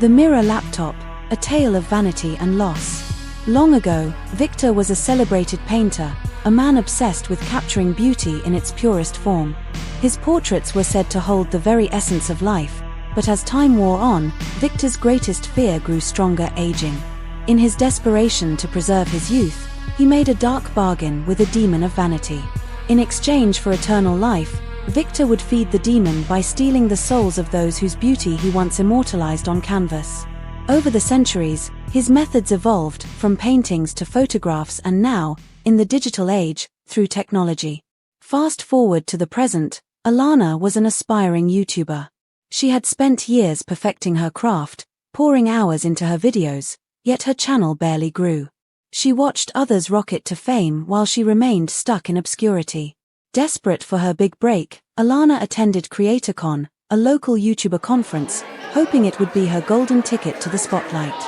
The Mirror Laptop, a tale of vanity and loss. Long ago, Victor was a celebrated painter, a man obsessed with capturing beauty in its purest form. His portraits were said to hold the very essence of life, but as time wore on, Victor's greatest fear grew stronger: aging. In his desperation to preserve his youth, he made a dark bargain with a demon of vanity. In exchange for eternal life, Victor would feed the demon by stealing the souls of those whose beauty he once immortalized on canvas. Over the centuries, his methods evolved, from paintings to photographs, and now, in the digital age, through technology. Fast forward to the present, Alana was an aspiring YouTuber. She had spent years perfecting her craft, pouring hours into her videos, yet her channel barely grew. She watched others rocket to fame while she remained stuck in obscurity. Desperate for her big break, Alana attended CreatorCon, a local YouTuber conference, hoping it would be her golden ticket to the spotlight.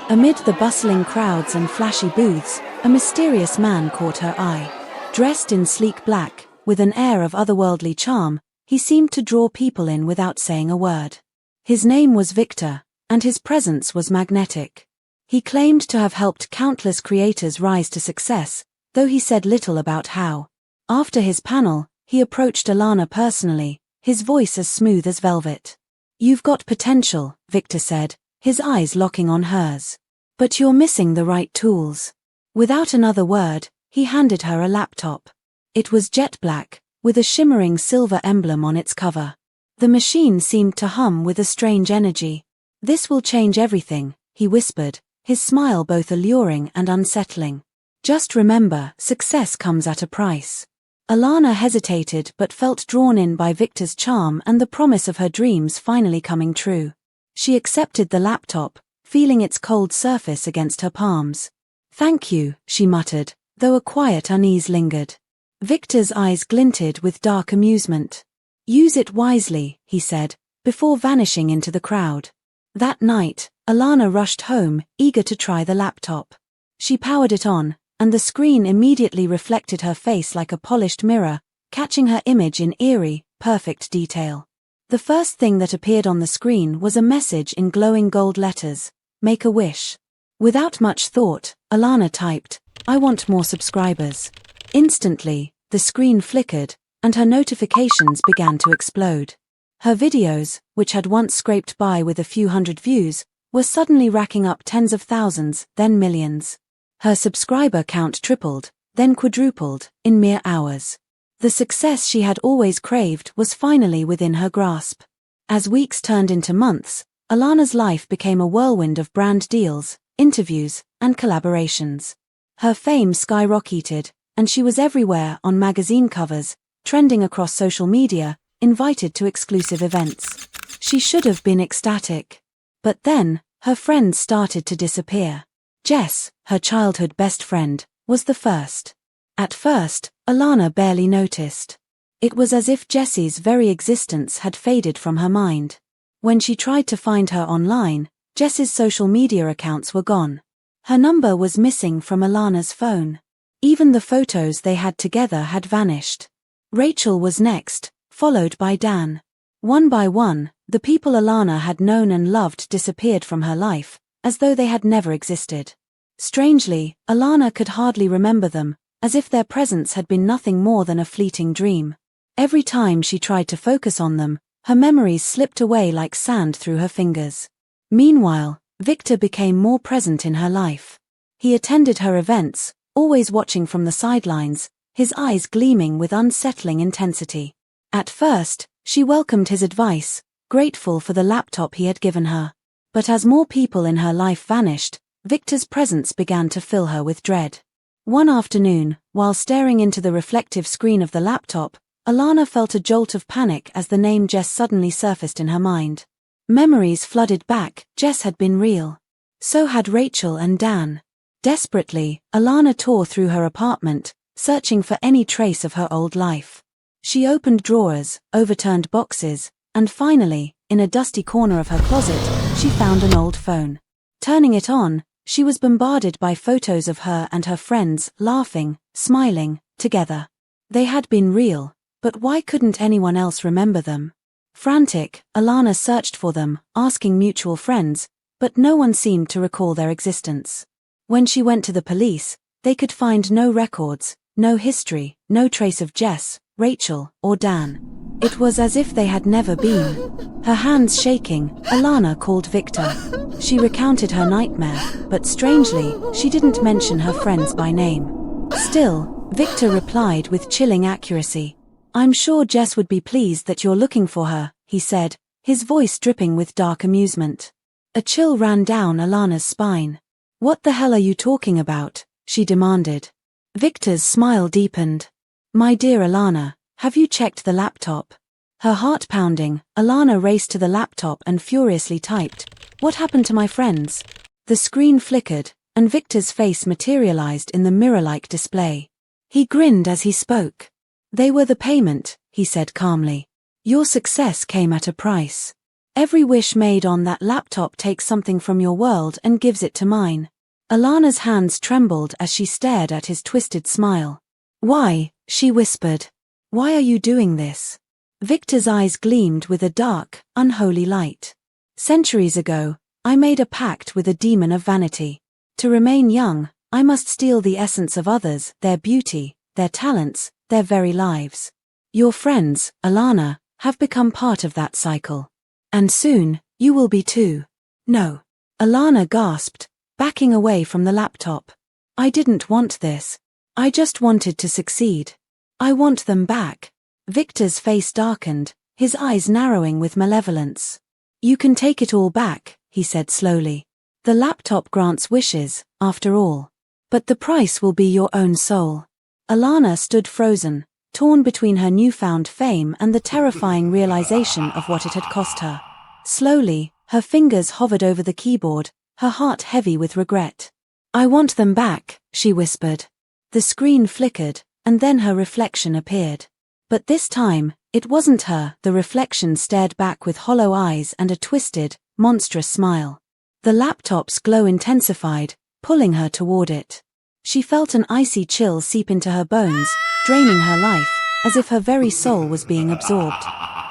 Amid the bustling crowds and flashy booths, a mysterious man caught her eye. Dressed in sleek black, with an air of otherworldly charm, he seemed to draw people in without saying a word. His name was Victor, and his presence was magnetic. He claimed to have helped countless creators rise to success, though he said little about how. After his panel, he approached Alana personally, his voice as smooth as velvet. "You've got potential," Victor said, his eyes locking on hers. "But you're missing the right tools." Without another word, he handed her a laptop. It was jet black, with a shimmering silver emblem on its cover. The machine seemed to hum with a strange energy. "This will change everything," he whispered, his smile both alluring and unsettling. "Just remember, success comes at a price." Alana hesitated but felt drawn in by Victor's charm and the promise of her dreams finally coming true. She accepted the laptop, feeling its cold surface against her palms. "Thank you," she muttered, though a quiet unease lingered. Victor's eyes glinted with dark amusement. "Use it wisely," he said, before vanishing into the crowd. That night, Alana rushed home, eager to try the laptop. She powered it on, and the screen immediately reflected her face like a polished mirror, catching her image in eerie, perfect detail. The first thing that appeared on the screen was a message in glowing gold letters: "Make a wish." Without much thought, Alana typed, "I want more subscribers." Instantly, the screen flickered, and her notifications began to explode. Her videos, which had once scraped by with a few hundred views, were suddenly racking up tens of thousands, then millions. Her subscriber count tripled, then quadrupled, in mere hours. The success she had always craved was finally within her grasp. As weeks turned into months, Alana's life became a whirlwind of brand deals, interviews, and collaborations. Her fame skyrocketed, and she was everywhere, on magazine covers, trending across social media, invited to exclusive events. She should have been ecstatic. But then, her friends started to disappear. Jess, her childhood best friend, was the first. At first, Alana barely noticed. It was as if Jessie's very existence had faded from her mind. When she tried to find her online, Jess's social media accounts were gone. Her number was missing from Alana's phone. Even the photos they had together had vanished. Rachel was next, followed by Dan. One by one, the people Alana had known and loved disappeared from her life, as though they had never existed. Strangely, Alana could hardly remember them, as if their presence had been nothing more than a fleeting dream. Every time she tried to focus on them, her memories slipped away like sand through her fingers. Meanwhile, Victor became more present in her life. He attended her events, always watching from the sidelines, his eyes gleaming with unsettling intensity. At first, she welcomed his advice, grateful for the laptop he had given her. But as more people in her life vanished, Victor's presence began to fill her with dread. One afternoon, while staring into the reflective screen of the laptop, Alana felt a jolt of panic as the name Jess suddenly surfaced in her mind. Memories flooded back. Jess had been real. So had Rachel and Dan. Desperately, Alana tore through her apartment, searching for any trace of her old life. She opened drawers, overturned boxes, and finally, in a dusty corner of her closet, she found an old phone. Turning it on, she was bombarded by photos of her and her friends, laughing, smiling, together. They had been real, but why couldn't anyone else remember them? Frantic, Alana searched for them, asking mutual friends, but no one seemed to recall their existence. When she went to the police, they could find no records, no history, no trace of Jess, Rachel, or Dan. It was as if they had never been. Her hands shaking, Alana called Victor. She recounted her nightmare, but strangely, she didn't mention her friends by name. Still, Victor replied with chilling accuracy. "I'm sure Jess would be pleased that you're looking for her," he said, his voice dripping with dark amusement. A chill ran down Alana's spine. "What the hell are you talking about?" she demanded. Victor's smile deepened. "My dear Alana, have you checked the laptop?" Her heart pounding, Alana raced to the laptop and furiously typed, "What happened to my friends?" The screen flickered, and Victor's face materialized in the mirror-like display. He grinned as he spoke. "They were the payment," he said calmly. "Your success came at a price. Every wish made on that laptop takes something from your world and gives it to mine." Alana's hands trembled as she stared at his twisted smile. "Why?" she whispered. "Why are you doing this?" Victor's eyes gleamed with a dark, unholy light. "Centuries ago, I made a pact with a demon of vanity. To remain young, I must steal the essence of others, their beauty, their talents, their very lives. Your friends, Alana, have become part of that cycle. And soon, you will be too." "No." Alana gasped, backing away from the laptop. "I didn't want this. I just wanted to succeed. I want them back." Victor's face darkened, his eyes narrowing with malevolence. "You can take it all back," he said slowly. "The laptop grants wishes, after all. But the price will be your own soul." Alana stood frozen, torn between her newfound fame and the terrifying realization of what it had cost her. Slowly, her fingers hovered over the keyboard, her heart heavy with regret. "I want them back," she whispered. The screen flickered, and then her reflection appeared. But this time, it wasn't her. The reflection stared back with hollow eyes and a twisted, monstrous smile. The laptop's glow intensified, pulling her toward it. She felt an icy chill seep into her bones, draining her life, as if her very soul was being absorbed.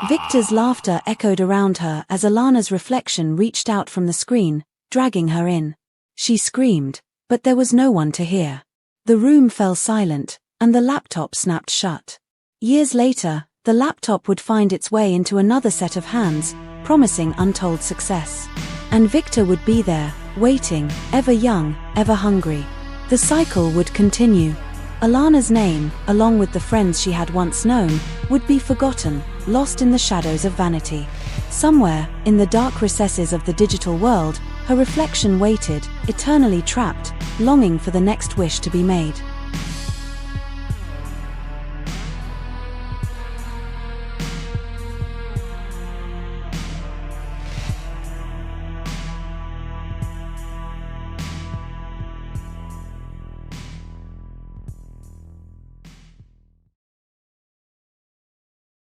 Victor's laughter echoed around her as Alana's reflection reached out from the screen, dragging her in. She screamed, but there was no one to hear. The room fell silent, and the laptop snapped shut. Years later, the laptop would find its way into another set of hands, promising untold success. And Victor would be there, waiting, ever young, ever hungry. The cycle would continue. Alana's name, along with the friends she had once known, would be forgotten, lost in the shadows of vanity. Somewhere, in the dark recesses of the digital world, her reflection waited, eternally trapped, longing for the next wish to be made.